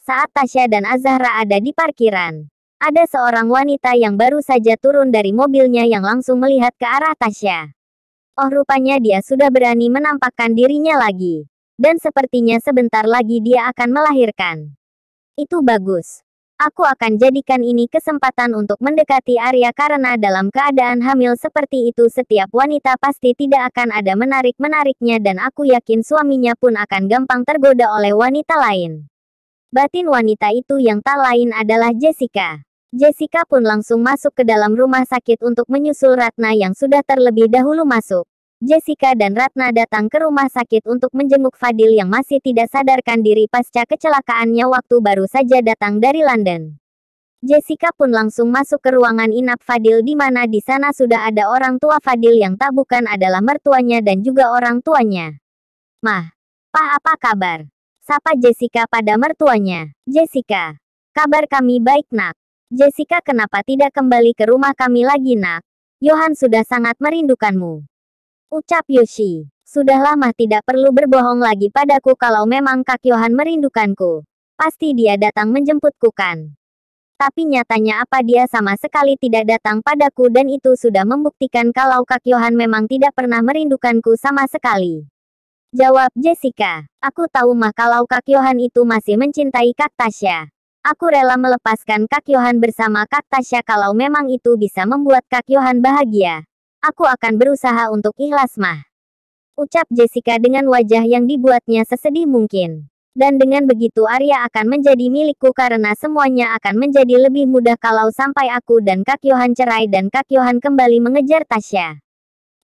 Saat Tasya dan Azahra ada di parkiran, ada seorang wanita yang baru saja turun dari mobilnya yang langsung melihat ke arah Tasya. Oh, rupanya dia sudah berani menampakkan dirinya lagi. Dan sepertinya sebentar lagi dia akan melahirkan. Itu bagus. Aku akan jadikan ini kesempatan untuk mendekati Arya karena dalam keadaan hamil seperti itu setiap wanita pasti tidak akan ada menarik-menariknya dan aku yakin suaminya pun akan gampang tergoda oleh wanita lain. Batin wanita itu yang tak lain adalah Jessica. Jessica pun langsung masuk ke dalam rumah sakit untuk menyusul Ratna yang sudah terlebih dahulu masuk. Jessica dan Ratna datang ke rumah sakit untuk menjenguk Fadil yang masih tidak sadarkan diri pasca kecelakaannya waktu baru saja datang dari London. Jessica pun langsung masuk ke ruangan inap Fadil di mana di sana sudah ada orang tua Fadil yang tak bukan adalah mertuanya dan juga orang tuanya. Mah, Pak, apa kabar? Sapa Jessica pada mertuanya. Jessica, kabar kami baik nak. Jessica, kenapa tidak kembali ke rumah kami lagi nak? Johan sudah sangat merindukanmu. Ucap Yoshi. Sudah lama tidak perlu berbohong lagi padaku kalau memang Kak Johan merindukanku. Pasti dia datang menjemputku kan. Tapi nyatanya apa dia sama sekali tidak datang padaku dan itu sudah membuktikan kalau Kak Johan memang tidak pernah merindukanku sama sekali. Jawab Jessica. Aku tahu mah kalau Kak Johan itu masih mencintai Kak Tasya. Aku rela melepaskan Kak Johan bersama Kak Tasya kalau memang itu bisa membuat Kak Johan bahagia. Aku akan berusaha untuk ikhlas mah. Ucap Jessica dengan wajah yang dibuatnya sesedih mungkin. Dan dengan begitu Arya akan menjadi milikku karena semuanya akan menjadi lebih mudah kalau sampai aku dan Kak Johan cerai dan Kak Johan kembali mengejar Tasya.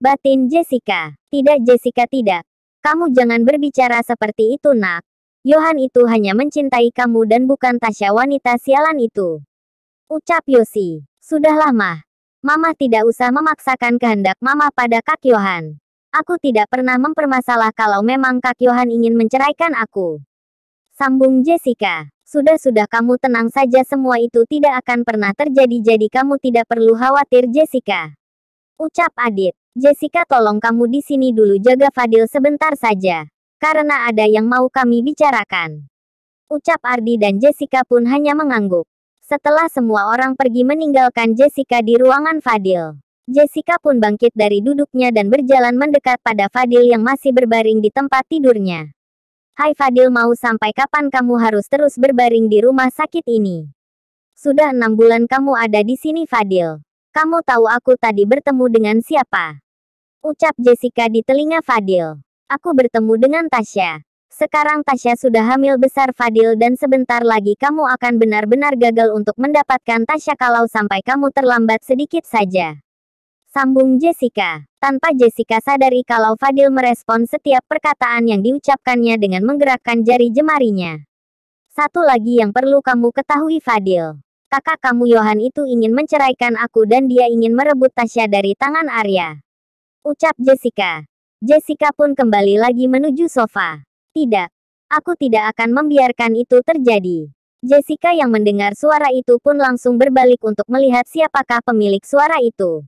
Batin Jessica. Tidak Jessica tidak. Kamu jangan berbicara seperti itu nak. Johan itu hanya mencintai kamu dan bukan Tasya wanita sialan itu. Ucap Yoshi. Sudahlah mah. Mama tidak usah memaksakan kehendak Mama pada Kak Johan. Aku tidak pernah mempermasalah kalau memang Kak Johan ingin menceraikan aku. Sambung Jessica. Sudah kamu tenang saja semua itu tidak akan pernah terjadi jadi kamu tidak perlu khawatir Jessica. Ucap Adit. Jessica tolong kamu di sini dulu jaga Fadil sebentar saja. Karena ada yang mau kami bicarakan. Ucap Ardi dan Jessica pun hanya mengangguk. Setelah semua orang pergi meninggalkan Jessica di ruangan Fadil, Jessica pun bangkit dari duduknya dan berjalan mendekat pada Fadil yang masih berbaring di tempat tidurnya. Hai Fadil, mau sampai kapan kamu harus terus berbaring di rumah sakit ini? Sudah 6 bulan kamu ada di sini Fadil. Kamu tahu aku tadi bertemu dengan siapa? Ucap Jessica di telinga Fadil. Aku bertemu dengan Tasya. Sekarang Tasya sudah hamil besar Fadil dan sebentar lagi kamu akan benar-benar gagal untuk mendapatkan Tasya kalau sampai kamu terlambat sedikit saja. Sambung Jessica. Tanpa Jessica sadari kalau Fadil merespon setiap perkataan yang diucapkannya dengan menggerakkan jari jemarinya. Satu lagi yang perlu kamu ketahui Fadil. Kakak kamu Johan itu ingin menceraikan aku dan dia ingin merebut Tasya dari tangan Arya. Ucap Jessica. Jessica pun kembali lagi menuju sofa. Tidak. Aku tidak akan membiarkan itu terjadi. Jessica yang mendengar suara itu pun langsung berbalik untuk melihat siapakah pemilik suara itu.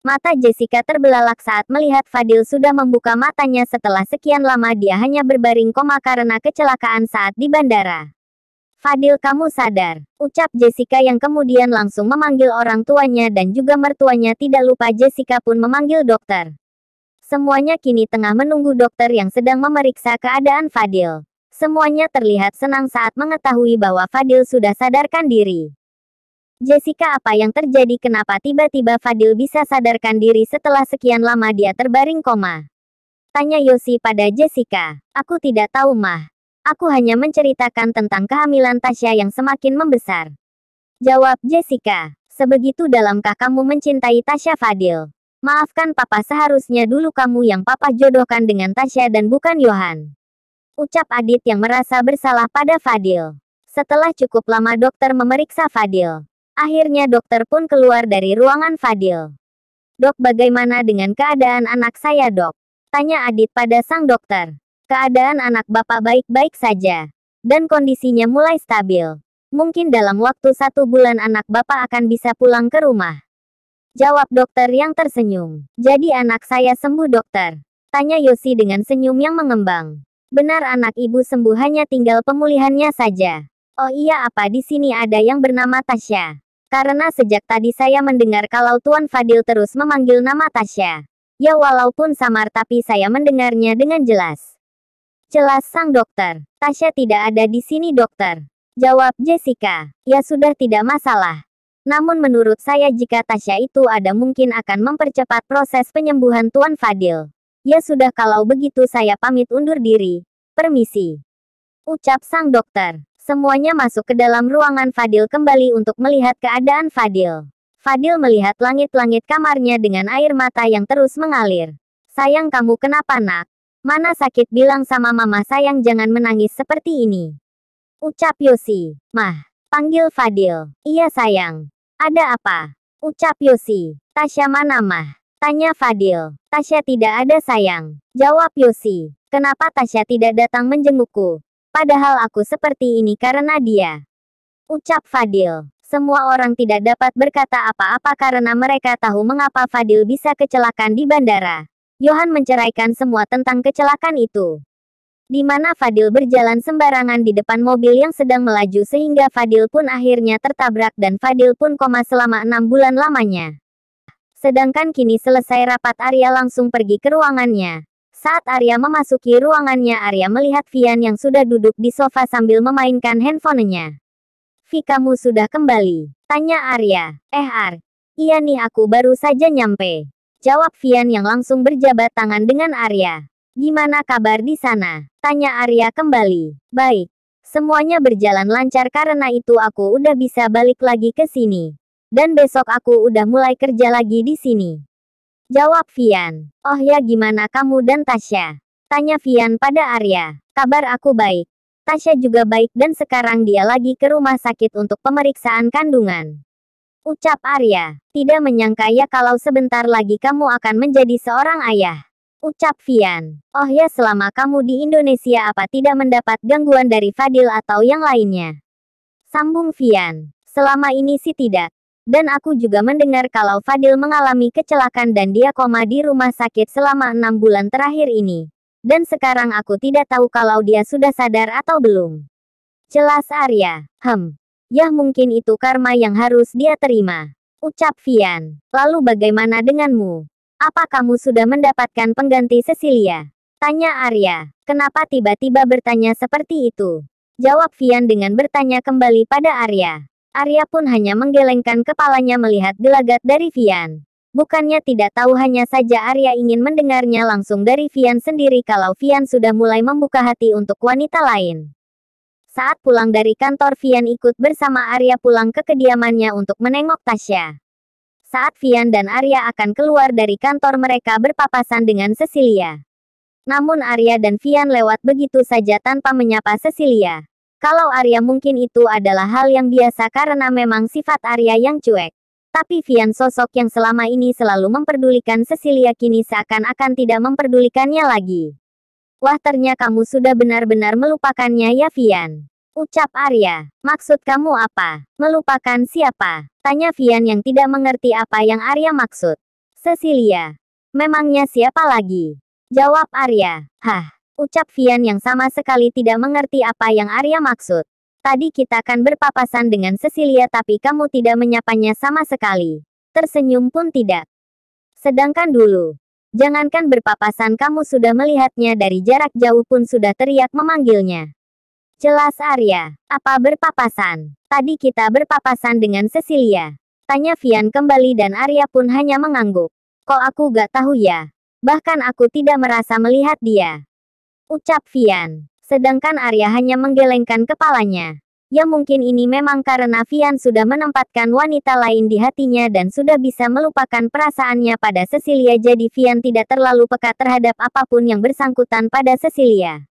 Mata Jessica terbelalak saat melihat Fadil sudah membuka matanya setelah sekian lama dia hanya berbaring koma karena kecelakaan saat di bandara. Fadil, kamu sadar? Ucap Jessica yang kemudian langsung memanggil orang tuanya dan juga mertuanya. Tidak lupa Jessica pun memanggil dokter. Semuanya kini tengah menunggu dokter yang sedang memeriksa keadaan Fadil. Semuanya terlihat senang saat mengetahui bahwa Fadil sudah sadarkan diri. Jessica, apa yang terjadi? Kenapa tiba-tiba Fadil bisa sadarkan diri setelah sekian lama dia terbaring koma? Tanya Yoshi pada Jessica. Aku tidak tahu mah. Aku hanya menceritakan tentang kehamilan Tasya yang semakin membesar. Jawab Jessica. Sebegitu dalamkah kamu mencintai Tasya Fadil? Maafkan papa, seharusnya dulu kamu yang papa jodohkan dengan Tasya dan bukan Johan. Ucap Adit yang merasa bersalah pada Fadil. Setelah cukup lama dokter memeriksa Fadil. Akhirnya dokter pun keluar dari ruangan Fadil. Dok, bagaimana dengan keadaan anak saya dok? Tanya Adit pada sang dokter. Keadaan anak bapak baik-baik saja. Dan kondisinya mulai stabil. Mungkin dalam waktu 1 bulan anak bapak akan bisa pulang ke rumah. Jawab dokter yang tersenyum. Jadi anak saya sembuh dokter? Tanya Yoshi dengan senyum yang mengembang. Benar, anak ibu sembuh, hanya tinggal pemulihannya saja. Oh iya, apa di sini ada yang bernama Tasya? Karena sejak tadi saya mendengar kalau Tuan Fadil terus memanggil nama Tasya. Ya walaupun samar tapi saya mendengarnya dengan jelas. Jelas sang dokter. Tasya tidak ada di sini dokter. Jawab Jessica. Ya sudah tidak masalah. Namun menurut saya jika Tasya itu ada mungkin akan mempercepat proses penyembuhan Tuan Fadil. Ya sudah kalau begitu saya pamit undur diri. Permisi. Ucap sang dokter. Semuanya masuk ke dalam ruangan Fadil kembali untuk melihat keadaan Fadil. Fadil melihat langit-langit kamarnya dengan air mata yang terus mengalir. Sayang kamu kenapa nak? Mana sakit bilang sama mama sayang jangan menangis seperti ini. Ucap Yosi. Mah. Panggil Fadil. Iya sayang. Ada apa? Ucap Yosi. Tasya mana mah? Tanya Fadil. Tasya tidak ada sayang. Jawab Yosi. Kenapa Tasya tidak datang menjengukku? Padahal aku seperti ini karena dia. Ucap Fadil. Semua orang tidak dapat berkata apa-apa karena mereka tahu mengapa Fadil bisa kecelakaan di bandara. Johan menceraikan semua tentang kecelakaan itu. Di mana Fadil berjalan sembarangan di depan mobil yang sedang melaju sehingga Fadil pun akhirnya tertabrak dan Fadil pun koma selama 6 bulan lamanya. Sedangkan kini selesai rapat Arya langsung pergi ke ruangannya. Saat Arya memasuki ruangannya Arya melihat Vian yang sudah duduk di sofa sambil memainkan handphonenya. Vi kamu sudah kembali? Tanya Arya. Ar. Iya nih aku baru saja nyampe. Jawab Vian yang langsung berjabat tangan dengan Arya. Gimana kabar di sana? Tanya Arya kembali. Baik. Semuanya berjalan lancar karena itu aku udah bisa balik lagi ke sini. Dan besok aku udah mulai kerja lagi di sini. Jawab Vian. Oh ya gimana kamu dan Tasya? Tanya Vian pada Arya. Kabar aku baik. Tasya juga baik dan sekarang dia lagi ke rumah sakit untuk pemeriksaan kandungan. Ucap Arya. Tidak menyangka ya kalau sebentar lagi kamu akan menjadi seorang ayah. Ucap Vian. Oh ya selama kamu di Indonesia apa tidak mendapat gangguan dari Fadil atau yang lainnya? Sambung Vian. Selama ini sih tidak. Dan aku juga mendengar kalau Fadil mengalami kecelakaan dan dia koma di rumah sakit selama 6 bulan terakhir ini. Dan sekarang aku tidak tahu kalau dia sudah sadar atau belum. Jelas Arya. Ya mungkin itu karma yang harus dia terima. Ucap Vian. Lalu bagaimana denganmu? Apa kamu sudah mendapatkan pengganti Cecilia? Tanya Arya. Kenapa tiba-tiba bertanya seperti itu? Jawab Vian dengan bertanya kembali pada Arya. Arya pun hanya menggelengkan kepalanya melihat gelagat dari Vian. Bukannya tidak tahu hanya saja Arya ingin mendengarnya langsung dari Vian sendiri kalau Vian sudah mulai membuka hati untuk wanita lain. Saat pulang dari kantor Vian ikut bersama Arya pulang ke kediamannya untuk menengok Tasya. Saat Vian dan Arya akan keluar dari kantor mereka berpapasan dengan Cecilia. Namun Arya dan Vian lewat begitu saja tanpa menyapa Cecilia. Kalau Arya mungkin itu adalah hal yang biasa karena memang sifat Arya yang cuek. Tapi Vian sosok yang selama ini selalu memperdulikan Cecilia kini seakan-akan tidak memperdulikannya lagi. Wah ternyata kamu sudah benar-benar melupakannya ya Vian. Ucap Arya. Maksud kamu apa? Melupakan siapa? Tanya Vian yang tidak mengerti apa yang Arya maksud. Cecilia. Memangnya siapa lagi? Jawab Arya. Ucap Vian yang sama sekali tidak mengerti apa yang Arya maksud. Tadi kita akan berpapasan dengan Cecilia tapi kamu tidak menyapanya sama sekali. Tersenyum pun tidak. Sedangkan dulu. Jangankan berpapasan kamu sudah melihatnya dari jarak jauh pun sudah teriak memanggilnya. Jelas Arya. Apa berpapasan? Tadi kita berpapasan dengan Cecilia. Tanya Vian kembali dan Arya pun hanya mengangguk. Kok aku gak tahu ya? Bahkan aku tidak merasa melihat dia. Ucap Vian. Sedangkan Arya hanya menggelengkan kepalanya. Ya mungkin ini memang karena Vian sudah menempatkan wanita lain di hatinya dan sudah bisa melupakan perasaannya pada Cecilia jadi Vian tidak terlalu peka terhadap apapun yang bersangkutan pada Cecilia.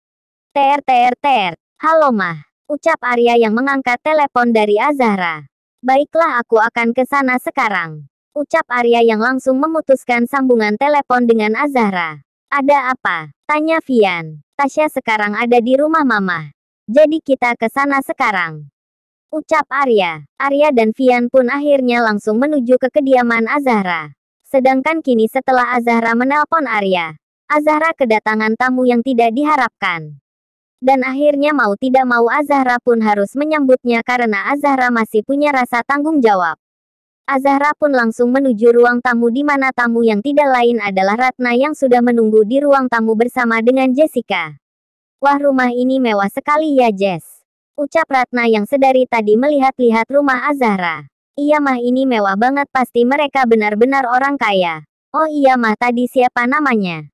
Ter. Halo mah. Ucap Arya yang mengangkat telepon dari Azahra. Baiklah aku akan ke sana sekarang. Ucap Arya yang langsung memutuskan sambungan telepon dengan Azahra. Ada apa? Tanya Vian. Tasya sekarang ada di rumah mama. Jadi kita ke sana sekarang. Ucap Arya. Arya dan Vian pun akhirnya langsung menuju ke kediaman Azahra. Sedangkan kini setelah Azahra menelpon Arya, Azahra kedatangan tamu yang tidak diharapkan. Dan akhirnya mau tidak mau Azahra pun harus menyambutnya karena Azahra masih punya rasa tanggung jawab. Azahra pun langsung menuju ruang tamu di mana tamu yang tidak lain adalah Ratna yang sudah menunggu di ruang tamu bersama dengan Jessica. Wah, rumah ini mewah sekali ya, Jess. Ucap Ratna yang sedari tadi melihat-lihat rumah Azahra. Iya mah, ini mewah banget, pasti mereka benar-benar orang kaya. Oh iya mah, tadi siapa namanya?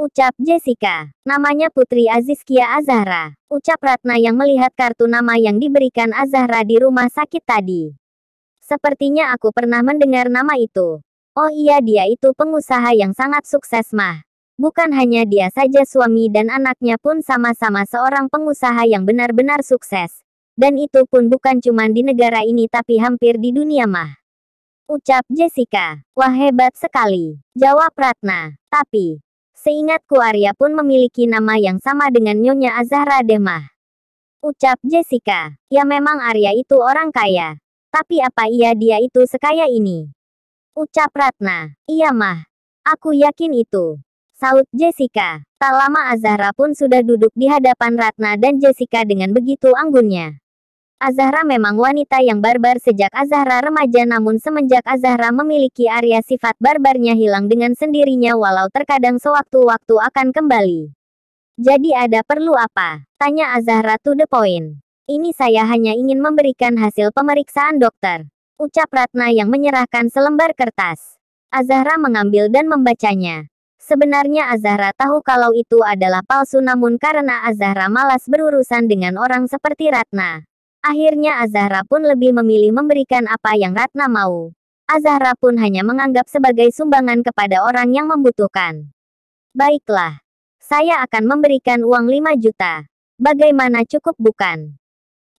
Ucap Jessica. Namanya Putri Azizkia Azahra. Ucap Ratna yang melihat kartu nama yang diberikan Azahra di rumah sakit tadi. Sepertinya aku pernah mendengar nama itu. Oh iya, dia itu pengusaha yang sangat sukses mah. Bukan hanya dia saja, suami dan anaknya pun sama-sama seorang pengusaha yang benar-benar sukses. Dan itu pun bukan cuma di negara ini tapi hampir di dunia mah. Ucap Jessica. Wah, hebat sekali. Jawab Ratna. Tapi seingatku Arya pun memiliki nama yang sama dengan Nyonya Azahra deh mah. Ucap Jessica. Ya memang Arya itu orang kaya. Tapi apa iya dia itu sekaya ini? Ucap Ratna. Iya mah. Aku yakin itu. Saut Jessica. Tak lama Azahra pun sudah duduk di hadapan Ratna dan Jessica dengan begitu anggunnya. Azahra memang wanita yang barbar sejak Azahra remaja, namun semenjak Azahra memiliki Arya, sifat barbarnya hilang dengan sendirinya walau terkadang sewaktu-waktu akan kembali. Jadi ada perlu apa? Tanya Azahra to the point. Ini saya hanya ingin memberikan hasil pemeriksaan dokter. Ucap Ratna yang menyerahkan selembar kertas. Azahra mengambil dan membacanya. Sebenarnya Azahra tahu kalau itu adalah palsu, namun karena Azahra malas berurusan dengan orang seperti Ratna. Akhirnya Azahra pun lebih memilih memberikan apa yang Ratna mau. Azahra pun hanya menganggap sebagai sumbangan kepada orang yang membutuhkan. Baiklah. Saya akan memberikan uang 5 juta. Bagaimana, cukup bukan?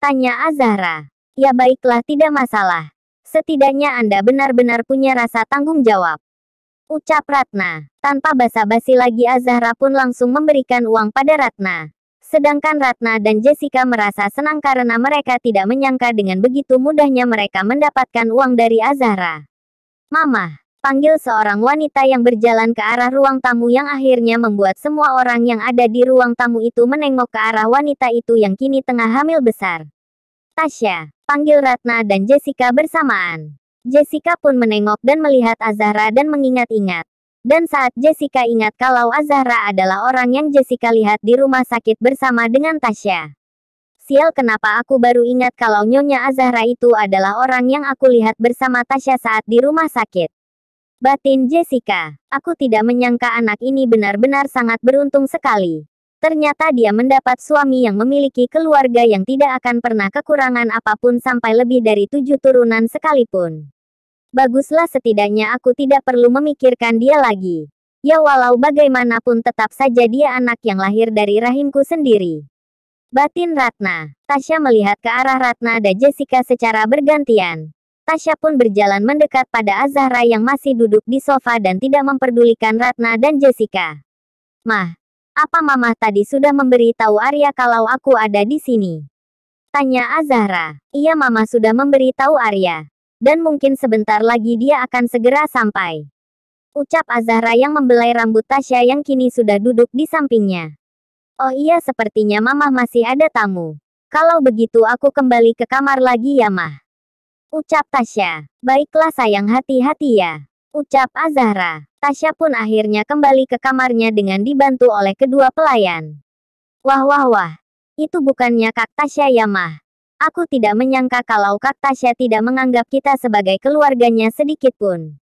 Tanya Azahra. Ya baiklah, tidak masalah. Setidaknya Anda benar-benar punya rasa tanggung jawab. Ucap Ratna. Tanpa basa-basi lagi Azahra pun langsung memberikan uang pada Ratna. Sedangkan Ratna dan Jessica merasa senang karena mereka tidak menyangka dengan begitu mudahnya mereka mendapatkan uang dari Azahra. Mama, panggil seorang wanita yang berjalan ke arah ruang tamu yang akhirnya membuat semua orang yang ada di ruang tamu itu menengok ke arah wanita itu yang kini tengah hamil besar. Tasya, panggil Ratna dan Jessica bersamaan. Jessica pun menengok dan melihat Azahra dan mengingat-ingat. Dan saat Jessica ingat kalau Azahra adalah orang yang Jessica lihat di rumah sakit bersama dengan Tasya. Sial, kenapa aku baru ingat kalau Nyonya Azahra itu adalah orang yang aku lihat bersama Tasya saat di rumah sakit. Batin Jessica, aku tidak menyangka anak ini benar-benar sangat beruntung sekali. Ternyata dia mendapat suami yang memiliki keluarga yang tidak akan pernah kekurangan apapun sampai lebih dari 7 turunan sekalipun. Baguslah, setidaknya aku tidak perlu memikirkan dia lagi. Ya walau bagaimanapun tetap saja dia anak yang lahir dari rahimku sendiri. Batin Ratna. Tasya melihat ke arah Ratna dan Jessica secara bergantian. Tasya pun berjalan mendekat pada Azahra yang masih duduk di sofa dan tidak memperdulikan Ratna dan Jessica. Mah, apa Mama tadi sudah memberi tahu Arya kalau aku ada di sini? Tanya Azahra. Iya, Mama sudah memberi tahu Arya. Dan mungkin sebentar lagi dia akan segera sampai. Ucap Azahra yang membelai rambut Tasya yang kini sudah duduk di sampingnya. Oh iya, sepertinya Mama masih ada tamu. Kalau begitu aku kembali ke kamar lagi ya Mah. Ucap Tasya. Baiklah sayang, hati-hati ya. Ucap Azahra. Tasya pun akhirnya kembali ke kamarnya dengan dibantu oleh kedua pelayan. Wah wah wah. Itu bukannya Kak Tasya ya Mah. Aku tidak menyangka kalau Kak Tasya tidak menganggap kita sebagai keluarganya sedikit pun.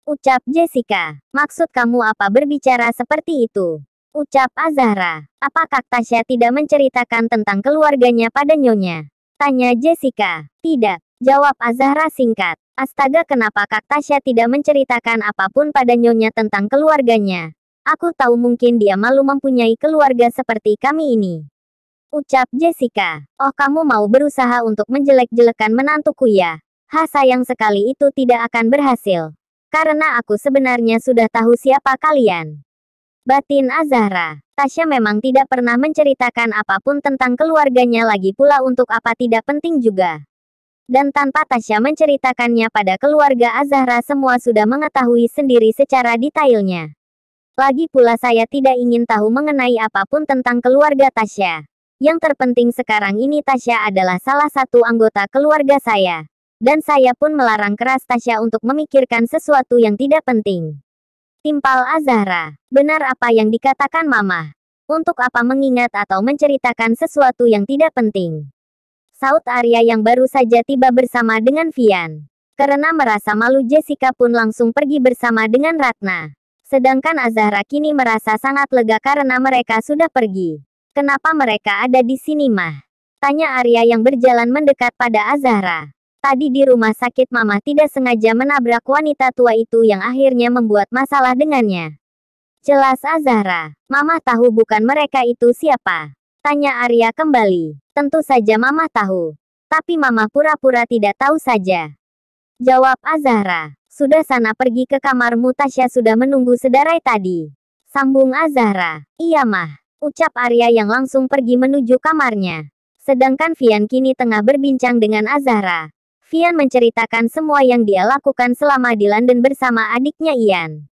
Ucap Jessica. Maksud kamu apa berbicara seperti itu? Ucap Azahra. Apa Kak Tasya tidak menceritakan tentang keluarganya pada Nyonya? Tanya Jessica. Tidak. Jawab Azahra singkat. Astaga, kenapa Kak Tasya tidak menceritakan apapun pada Nyonya tentang keluarganya? Aku tahu mungkin dia malu mempunyai keluarga seperti kami ini. Ucap Jessica. Oh, kamu mau berusaha untuk menjelek-jelekan menantuku ya? Sayang sekali, itu tidak akan berhasil. Karena aku sebenarnya sudah tahu siapa kalian. Batin Azahra. Tasya memang tidak pernah menceritakan apapun tentang keluarganya, lagi pula untuk apa tidak penting juga. Dan tanpa Tasya menceritakannya pada keluarga Azahra, semua sudah mengetahui sendiri secara detailnya. Lagi pula saya tidak ingin tahu mengenai apapun tentang keluarga Tasya. Yang terpenting sekarang ini Tasya adalah salah satu anggota keluarga saya. Dan saya pun melarang keras Tasya untuk memikirkan sesuatu yang tidak penting. Timpal Azahra. Benar apa yang dikatakan Mama. Untuk apa mengingat atau menceritakan sesuatu yang tidak penting? Saud Arya yang baru saja tiba bersama dengan Vian. Karena merasa malu Jessica pun langsung pergi bersama dengan Ratna. Sedangkan Azahra kini merasa sangat lega karena mereka sudah pergi. Kenapa mereka ada di sini mah? Tanya Arya yang berjalan mendekat pada Azahra. Tadi di rumah sakit Mama tidak sengaja menabrak wanita tua itu yang akhirnya membuat masalah dengannya. Jelas Azahra. Mama tahu bukan mereka itu siapa? Tanya Arya kembali. Tentu saja Mama tahu. Tapi Mama pura-pura tidak tahu saja. Jawab Azahra. Sudah sana pergi ke kamarmu Tasya sudah menunggu sedarai tadi. Sambung Azahra. Iya mah. Ucap Arya yang langsung pergi menuju kamarnya. Sedangkan Vian kini tengah berbincang dengan Azahra. Vian menceritakan semua yang dia lakukan selama di London bersama adiknya Ian.